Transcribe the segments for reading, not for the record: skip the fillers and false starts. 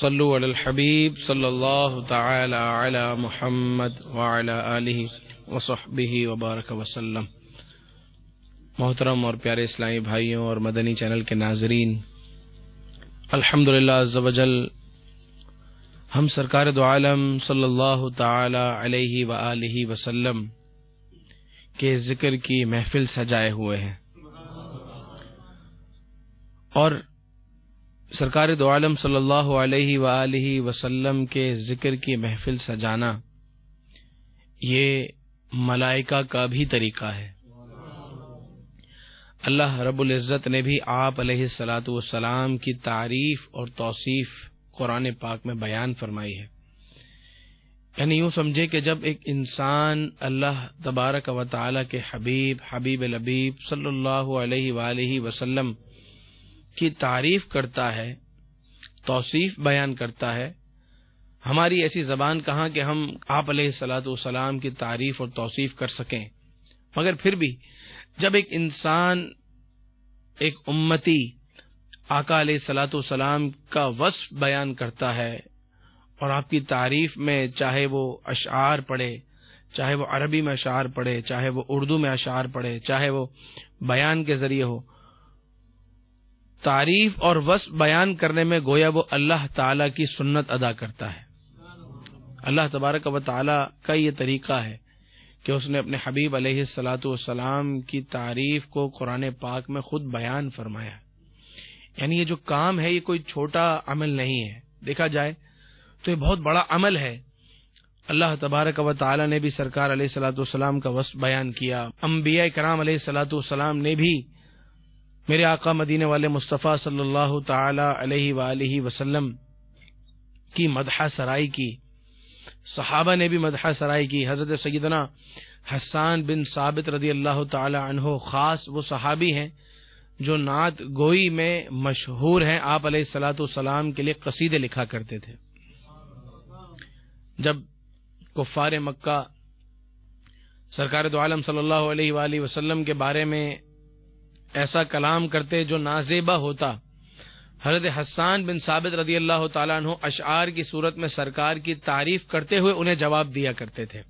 صلو علی الحبیب صلی اللہ تعالی علی محمد وعلی آلہ وصحبہ وبارک وسلم۔ محترم اور پیارے اسلامی بھائیوں اور مدنی چینل کے ناظرین، الحمدللہ عز وجل ہم سرکار دو عالم صلی اللہ تعالی علیہ وآلہ وسلم کے ذکر کی محفل سجائے ہوئے ہیں، اور سرکار دو عالم صلی اللہ علیہ وآلہ وسلم کے ذکر کی محفل سجانا یہ ملائکہ کا بھی طریقہ ہے۔ اللہ رب العزت نے بھی آپ علیہ الصلاۃ والسلام کی تعریف اور توصیف قرآن پاک میں بیان فرمائی ہے۔ یعنی یوں سمجھے کہ جب ایک انسان اللہ تبارک و تعالی کے حبیب لبیب صلی اللہ علیہ وآلہ وسلم کی تعریف کرتا ہے، توصیف بیان کرتا ہے، ہماری ایسی زبان کہاں کہ ہم آپ علیہ الصلاۃ والسلام کی تعریف اور توصیف کر سکیں، مگر پھر بھی جب ایک انسان، ایک امتی آقا علیہ الصلاۃ والسلام کا وصف بیان کرتا ہے اور آپ کی تعریف میں چاہے وہ اشعار پڑھے، چاہے وہ عربی میں اشعار پڑھے، چاہے وہ اردو میں اشعار پڑھے، چاہے وہ بیان کے ذریعے ہو، تعریف اور وصف بیان کرنے میں گویا وہ اللہ تعالی کی سنت ادا کرتا ہے۔ اللہ تبارک و تعالی کا یہ طریقہ ہے کہ اس نے اپنے حبیب علیہ الصلاۃ والسلام کی تعریف کو قرآن پاک میں خود بیان فرمایا۔ یعنی یہ جو کام ہے یہ کوئی چھوٹا عمل نہیں ہے، دیکھا جائے تو یہ بہت بڑا عمل ہے۔ اللہ تبارک و تعالی نے بھی سرکار علیہ الصلاۃ والسلام کا وصف بیان کیا، انبیاء کرام علیہ الصلاۃ والسلام نے بھی میرے آقا مدینے والے مصطفیٰ صلی اللہ تعالی علیہ وآلہ وسلم کی مدح سرائی کی، صحابہ نے بھی مدح سرائی کی۔ حضرت سیدنا حسان بن ثابت رضی اللہ تعالی عنہ خاص وہ صحابی ہیں جو نعت گوئی میں مشہور ہیں، آپ علیہ الصلاۃ والسلام کے لیے قصیدے لکھا کرتے تھے۔ جب کفار مکہ سرکار دو عالم صلی اللہ علیہ وآلہ وسلم کے بارے میں ایسا کلام کرتے جو نازیبہ ہوتا، حضرت حسان بن ثابت رضی اللہ تعالیٰ عنہ اشعار کی صورت میں سرکار کی تعریف کرتے ہوئے انہیں جواب دیا کرتے تھے۔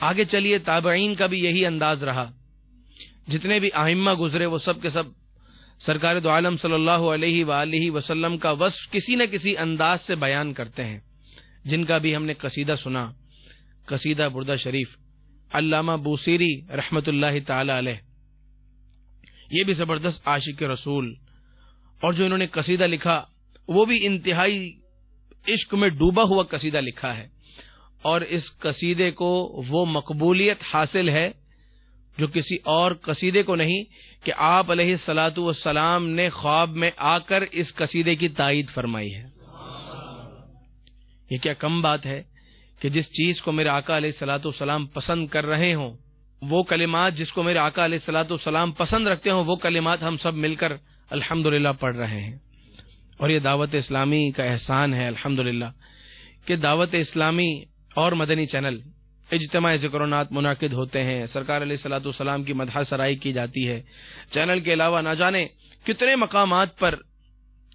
آگے چلیے تابعین کا بھی یہی انداز رہا، جتنے بھی ائمہ گزرے وہ سب کے سب سرکار دو عالم صلی اللہ علیہ وآلہ وسلم کا وصف کسی نہ کسی انداز سے بیان کرتے ہیں، جن کا بھی ہم نے قصیدہ سنا، قصیدہ بردہ شریف، علامہ بوصیری رحمت اللہ تعالی علیہ، یہ بھی زبردست عاشق رسول، اور جو انہوں نے قصیدہ لکھا وہ بھی انتہائی عشق میں ڈوبا ہوا قصیدہ لکھا ہے، اور اس قصیدے کو وہ مقبولیت حاصل ہے جو کسی اور قصیدے کو نہیں، کہ آپ علیہ الصلاۃ والسلام نے خواب میں آ کر اس قصیدے کی تائید فرمائی ہے۔ یہ کیا کم بات ہے کہ جس چیز کو میرے آقا علیہ الصلاۃ والسلام پسند کر رہے ہوں، وہ کلمات جس کو میرے آقا علیہ الصلاۃ والسلام پسند رکھتے ہوں، وہ کلمات ہم سب مل کر الحمدللہ پڑھ رہے ہیں۔ اور یہ دعوت اسلامی کا احسان ہے الحمدللہ کہ دعوت اسلامی اور مدنی چینل اجتماع ذکر و نعت منعقد ہوتے ہیں، سرکار علیہ الصلاۃ والسلام کی مدح سرائی کی جاتی ہے۔ چینل کے علاوہ نہ جانے کتنے مقامات پر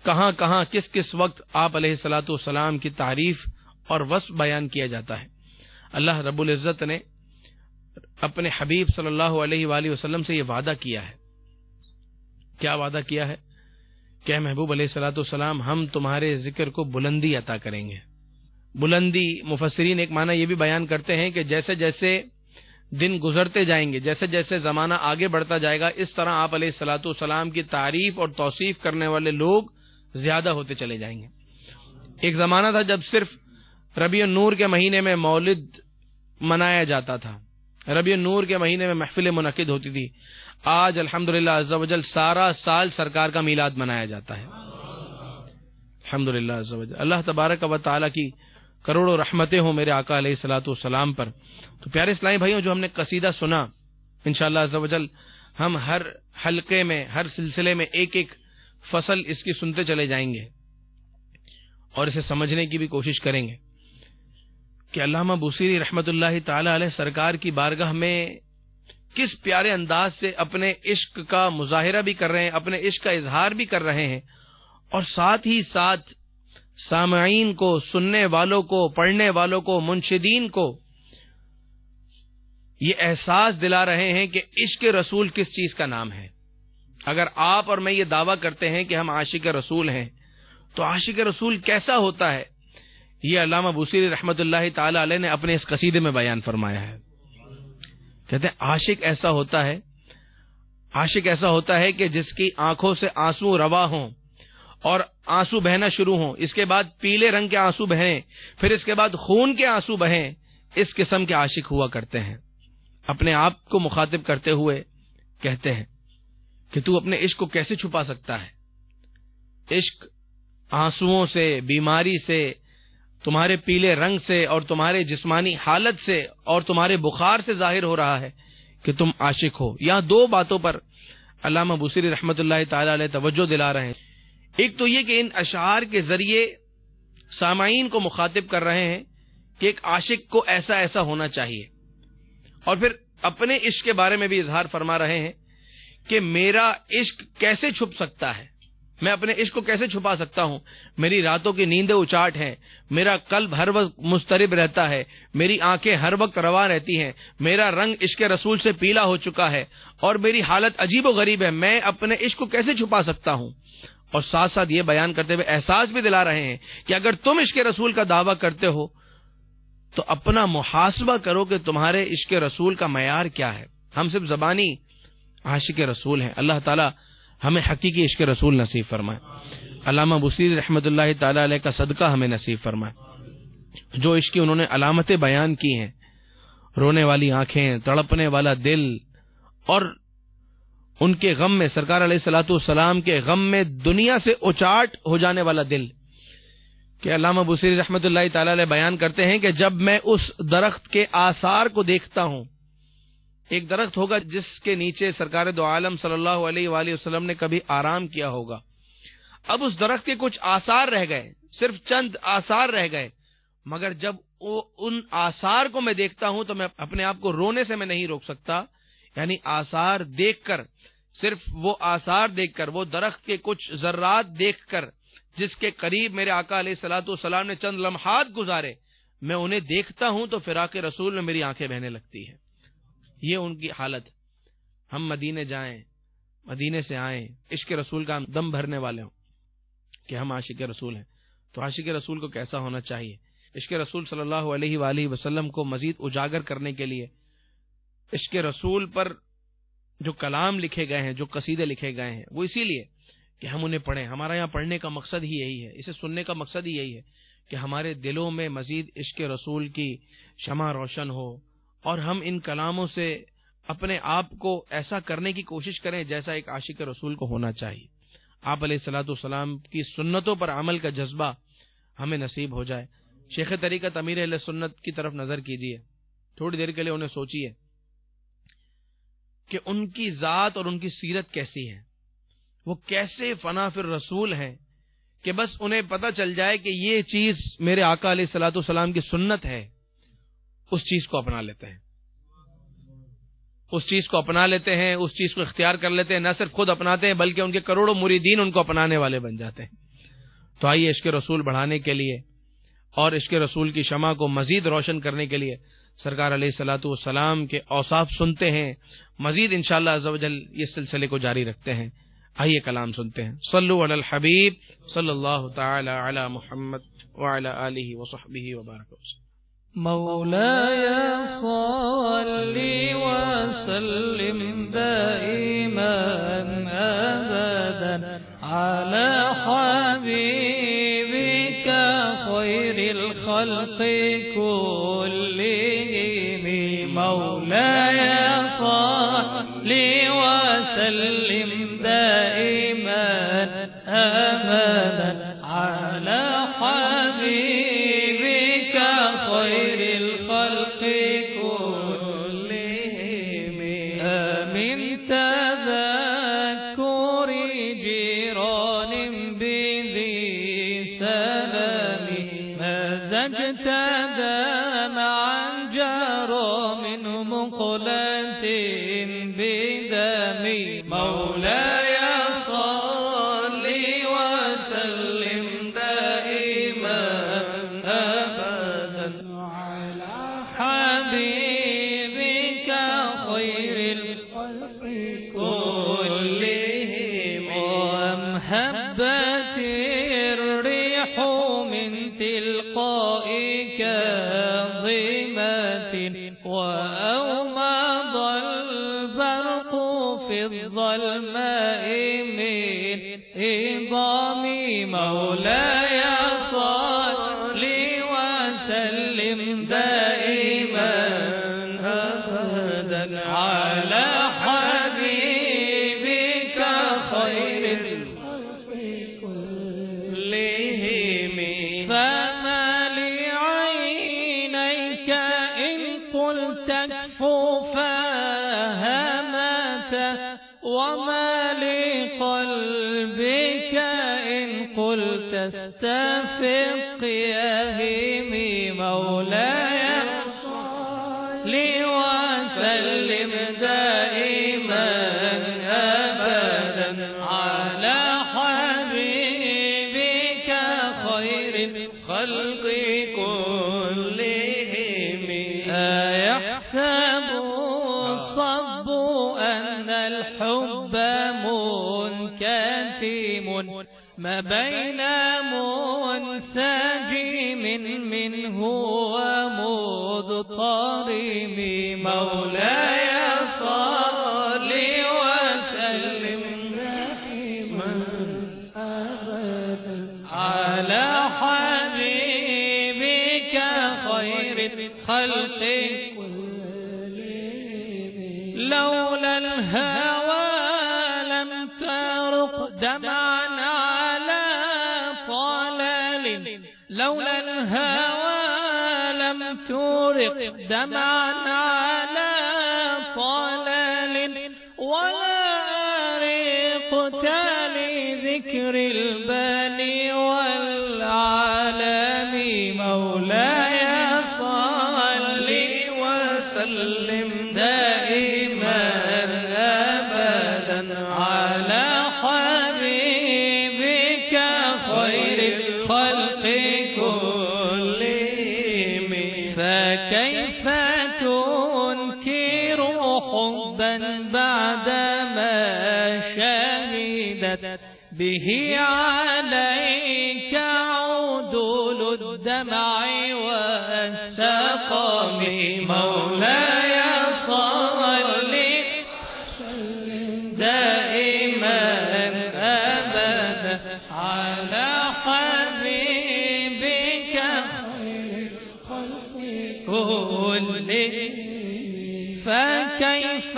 کہاں کہاں کس کس وقت آپ علیہ الصلاۃ والسلام کی تعریف اور وصف بیان کیا جاتا ہے۔ اللہ رب العزت نے اپنے حبیب صلی اللہ علیہ وآلہ وسلم سے یہ وعدہ کیا ہے۔ کیا وعدہ کیا ہے؟ کہ اے محبوب علیہ الصلاۃ والسلام، ہم تمہارے ذکر کو بلندی عطا کریں گے۔ بلندی، مفسرین ایک معنی یہ بھی بیان کرتے ہیں کہ جیسے جیسے دن گزرتے جائیں گے، جیسے جیسے زمانہ آگے بڑھتا جائے گا، اس طرح آپ علیہ الصلاۃ والسلام کی تعریف اور توصیف کرنے والے لوگ زیادہ ہوتے چلے جائیں گے۔ ایک زمانہ تھا جب صرف ربیع النور کے مہینے میں مولد منایا جاتا تھا، ربیع النور کے مہینے میں محفلیں منعقد ہوتی تھی۔ آج الحمدللہ عز وجل سارا سال سرکار کا میلاد منایا جاتا ہے، الحمدللہ عز وجل۔ اللہ تبارک و تعالی کی کروڑوں رحمتیں ہوں میرے آقا علیہ الصلاۃ والسلام پر۔ تو پیارے اسلامی بھائیوں، جو ہم نے قصیدہ سنا، انشاءاللہ عز وجل ہم ہر حلقے میں، ہر سلسلے میں ایک ایک فصل اس کی سنتے چلے جائیں گے اور اسے سمجھنے کی بھی کوشش کریں گے کہ علامہ بوصیری رحمت اللہ تعالی علیہ سرکار کی بارگاہ میں کس پیارے انداز سے اپنے عشق کا مظاہرہ بھی کر رہے ہیں، اپنے عشق کا اظہار بھی کر رہے ہیں، اور ساتھ ہی ساتھ سامعین کو، سننے والوں کو، پڑھنے والوں کو، منشدین کو یہ احساس دلا رہے ہیں کہ عشق رسول کس چیز کا نام ہے۔ اگر آپ اور میں یہ دعویٰ کرتے ہیں کہ ہم عاشق رسول ہیں تو عاشق رسول کیسا ہوتا ہے، یہ علامہ بوصیری رحمۃ اللہ تعالی علیہ نے اپنے اس قصیدے میں بیان فرمایا ہے۔ کہتے ہیں عاشق ایسا ہوتا ہے کہ جس کی آنکھوں سے آنسو روا ہوں اور آنسو بہنا شروع ہوں، اس کے بعد پیلے رنگ کے آنسو بہیں، پھر اس کے بعد خون کے آنسو بہیں، اس قسم کے عاشق ہوا کرتے ہیں۔ اپنے آپ کو مخاطب کرتے ہوئے کہتے ہیں کہ تو اپنے عشق کو کیسے چھپا سکتا ہے؟ عشق آنسوؤں سے، بیماری سے، تمہارے پیلے رنگ سے اور تمہارے جسمانی حالت سے اور تمہارے بخار سے ظاہر ہو رہا ہے کہ تم عاشق ہو۔ یہاں دو باتوں پر علامہ بوصیری رحمۃ اللہ تعالی علیہ توجہ دلا رہے ہیں۔ ایک تو یہ کہ ان اشعار کے ذریعے سامعین کو مخاطب کر رہے ہیں کہ ایک عاشق کو ایسا ایسا ہونا چاہیے، اور پھر اپنے عشق کے بارے میں بھی اظہار فرما رہے ہیں کہ میرا عشق کیسے چھپ سکتا ہے، میں اپنے عشق کو کیسے چھپا سکتا ہوں۔ میری راتوں کی نیندیں اچاٹ ہیں، میرا قلب ہر وقت مضطرب رہتا ہے، میری آنکھیں ہر وقت رواں رہتی ہیں، میرا رنگ عشق رسول سے پیلا ہو چکا ہے اور میری حالت عجیب و غریب ہے، میں اپنے عشق کو کیسے چھپا سکتا ہوں۔ اور ساتھ ساتھ یہ بیان کرتے ہوئے احساس بھی دلا رہے ہیں کہ اگر تم عشق رسول کا دعویٰ کرتے ہو تو اپنا محاسبہ کرو کہ تمہارے عشق رسول کا معیار کیا ہے۔ ہم صرف زبانی عاشق رسول ہیں، اللہ تعالی ہمیں حقیقی عشق رسول نصیب فرمائے۔ علامہ بوصیری رحمۃ اللہ تعالی علیہ کا صدقہ ہمیں نصیب فرمائے۔ جو عشق کی انہوں نے علامتیں بیان کی ہیں، رونے والی آنکھیں، تڑپنے والا دل، اور ان کے غم میں، سرکار علیہ الصلوۃ والسلام کے غم میں دنیا سے اچاٹ ہو جانے والا دل، کہ علامہ بوصیری رحمۃ اللہ تعالی علیہ بیان کرتے ہیں کہ جب میں اس درخت کے آثار کو دیکھتا ہوں، ایک درخت ہوگا جس کے نیچے سرکار دو عالم صلی اللہ علیہ وآلہ وسلم نے کبھی آرام کیا ہوگا، اب اس درخت کے کچھ آثار رہ گئے، صرف چند آثار رہ گئے، مگر جب ان آثار کو میں دیکھتا ہوں تو میں اپنے آپ کو رونے سے میں نہیں روک سکتا۔ یعنی آثار دیکھ کر، صرف وہ آثار دیکھ کر، وہ درخت کے کچھ ذرات دیکھ کر جس کے قریب میرے آقا علیہ الصلوۃ والسلام نے چند لمحات گزارے، میں انہیں دیکھتا ہوں تو فراق رسول میں میری آنکھیں بہنے لگتی ہیں۔ یہ ان کی حالت۔ ہم مدینے جائیں، مدینے سے آئیں، عشق رسول کا دم بھرنے والے ہوں کہ ہم عاشق رسول ہیں، تو عاشق رسول کو کیسا ہونا چاہیے؟ عشق رسول صلی اللہ علیہ وآلہ وسلم کو مزید اجاگر کرنے کے لیے عشق رسول پر جو کلام لکھے گئے ہیں، جو قصیدے لکھے گئے ہیں، وہ اسی لیے کہ ہم انہیں پڑھیں۔ ہمارا یہاں پڑھنے کا مقصد ہی یہی ہے، اسے سننے کا مقصد ہی یہی ہے کہ ہمارے دلوں میں مزید عشق رسول کی شمع روشن ہو، اور ہم ان کلاموں سے اپنے آپ کو ایسا کرنے کی کوشش کریں جیسا ایک عاشق رسول کو ہونا چاہیے۔ آپ علیہ الصلوۃ والسلام کی سنتوں پر عمل کا جذبہ ہمیں نصیب ہو جائے۔ شیخ طریقت امیر اہل سنت کی طرف نظر کیجیے، تھوڑی دیر کے لیے انہیں سوچیے کہ ان کی ذات اور ان کی سیرت کیسی ہے، وہ کیسے فنا فی الرسول ہیں کہ بس انہیں پتہ چل جائے کہ یہ چیز میرے آقا علیہ الصلوۃ والسلام کی سنت ہے، اس چیز کو اپنا لیتے ہیں، اس چیز کو اپنا لیتے ہیں، اس چیز کو اختیار کر لیتے ہیں، نہ صرف خود اپناتے ہیں بلکہ ان کے کروڑوں مریدین ان کو اپنانے والے بن جاتے ہیں۔ تو آئیے عشق رسول بڑھانے کے لیے اور عشق رسول کی شمع کو مزید روشن کرنے کے لیے سرکار علیہ الصلوۃ والسلام کے اوصاف سنتے ہیں، مزید انشاءاللہ عز و جل یہ سلسلے کو جاری رکھتے ہیں۔ آئیے کلام سنتے ہیں۔ صلو علی الحبیب صلی اللہ تعالی علی محمد وعلی آلہ وصحبہ وبارک وسلم۔ مولاي صل وسلم دائما أبدا على حبيبك خير الخلق كلهم مولاي صل وسلم دائما أبدا على حبيبك خير الخلق كلهم من تذكر جيران بذي سلام مزجت دمعا جرى من مقلة بدمي مولاي صل وسلم دائما الريح من تلقاء كاظمة وأومض البرق في الظلماء من إضام مولاي صل وسلم دائما أبدا على حبيبك خير كلهم. فما لعينيك إن قلت كفوفهمت وما لقلبك إن قلت استفق يهمي. مولاي صل وسلم دائما أبدا على حبيبك خير الخلق كلهم. أيحسب الصب أن الحب منكتم ما بين منسجم منه ومضطرم. مولاي صل وسلم دائما أبدا على حبيبك خير الخلق كلهم. لولا الهوى لم ترق دمعا على طلل. لولا الهوى لم ترق دمعا على طلل ولا رقت لذكر البني والعالم. مولاي صل وسلم دائما أبدا على حبيبك خير الخلق كلهم. فكيف تنكر حبا بعدما شهدت به عليك عدول الدمع والسقم. مولاي صل دائما أبدا على حبيبك خير الخلق كلهم. فكيف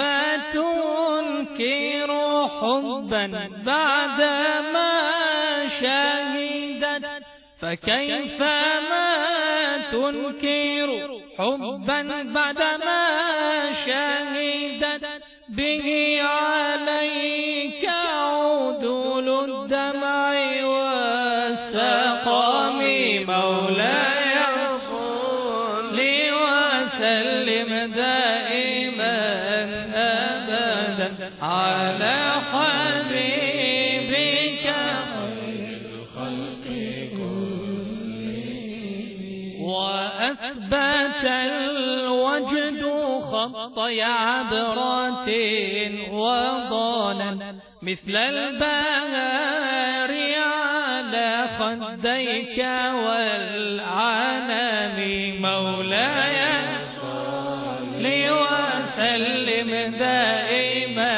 تنكر حبا بعدما شهدت. فكيف ما تنكر حبا بعدما شهدت به عليك عدول الدمع والسقم. مولاي صل وسلم دائما أبدا على حبيبك خير الخلق كلهم. وأثبت الوجد خطي عبرات وضانا مثل البهار على خديك والعنم. مولاي صل وسلم دائما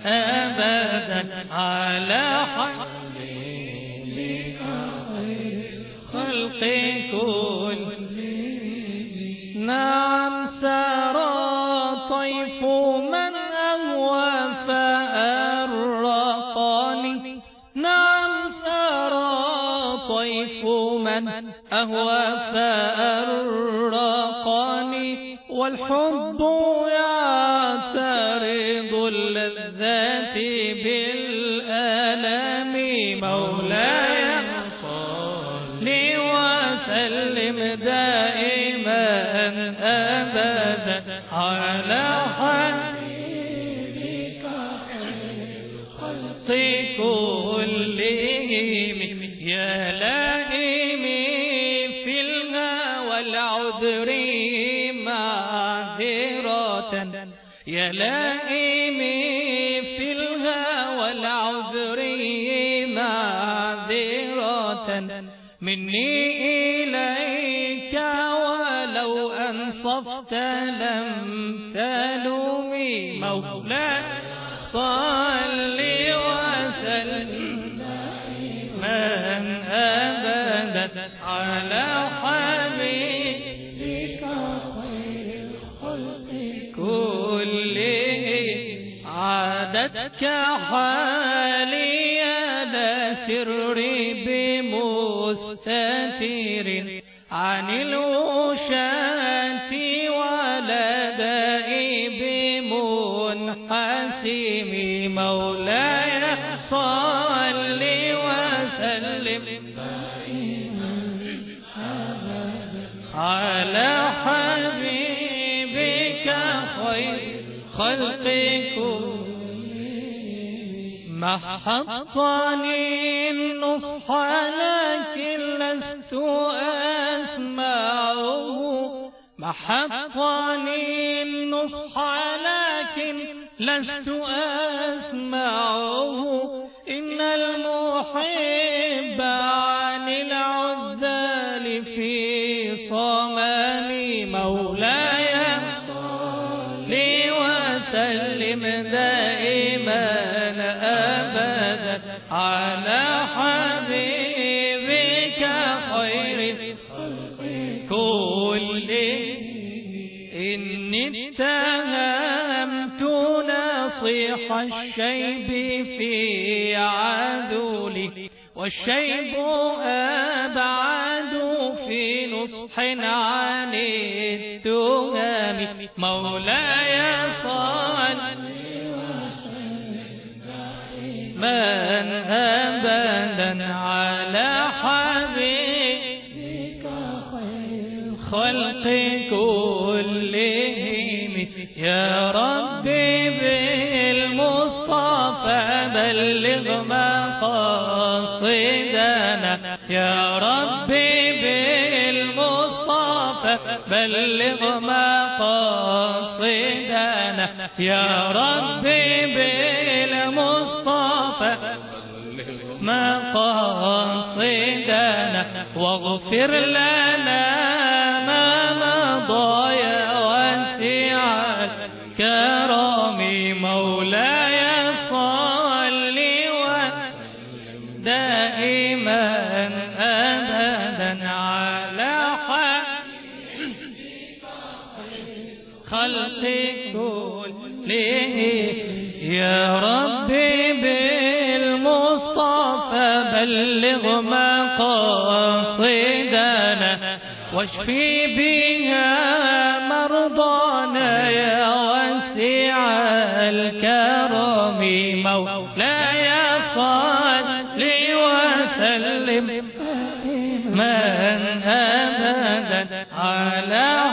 أبدا على حبيبك خير الخلق كلهم. نعم سرى طيف من أهوى فأرقاني. نعم سرى طيف من أهوى فأرقاني والحب يعترض اللذات بالآلام. مولاي صل وسلم دائما أبدا على حبيبك خير الخلق كلهم. يا لائمي في الهوى العذر معذرة. يا لائمي في الهوى العذر معذرة مني إليك ولو أنصفت لم تلومي مولاي صل وسلم من أبدا على حبيبك خير الخلق كلهم عادتك حالي لا سري بمستتر عن الوشاة ولا دائي بمنحسم مولاي صل وسلم على حبيبك خير خلقكم محطني النصح لكن لست أسمعه محطني النصح لكن لست أسمعه إن المحب عن العذال في صمام مولاي صل وسلم دائما أبدا على حبيبك خير كل إني اتهمت نصيح الشيب في عذولي والشيب أبعد في نصح عن التهم مولاي صل من أبدا على حبيبك خير خلق كلهم يا ربي بالمصطفى بلغ مقاصدنا يا ربي بالمصطفى بلغ مقاصدنا يا ربي بالمصطفى مقاصدنا واغفر لنا ما مضى يا واسع الكرم مولاي صل وسلم دائما أبدا على خلق كله يا ربي بالمصطفى بلغ مقاصدنا واشفي بها مرضانا يا واسع الكرم مولاي صل وسلم من أبدا على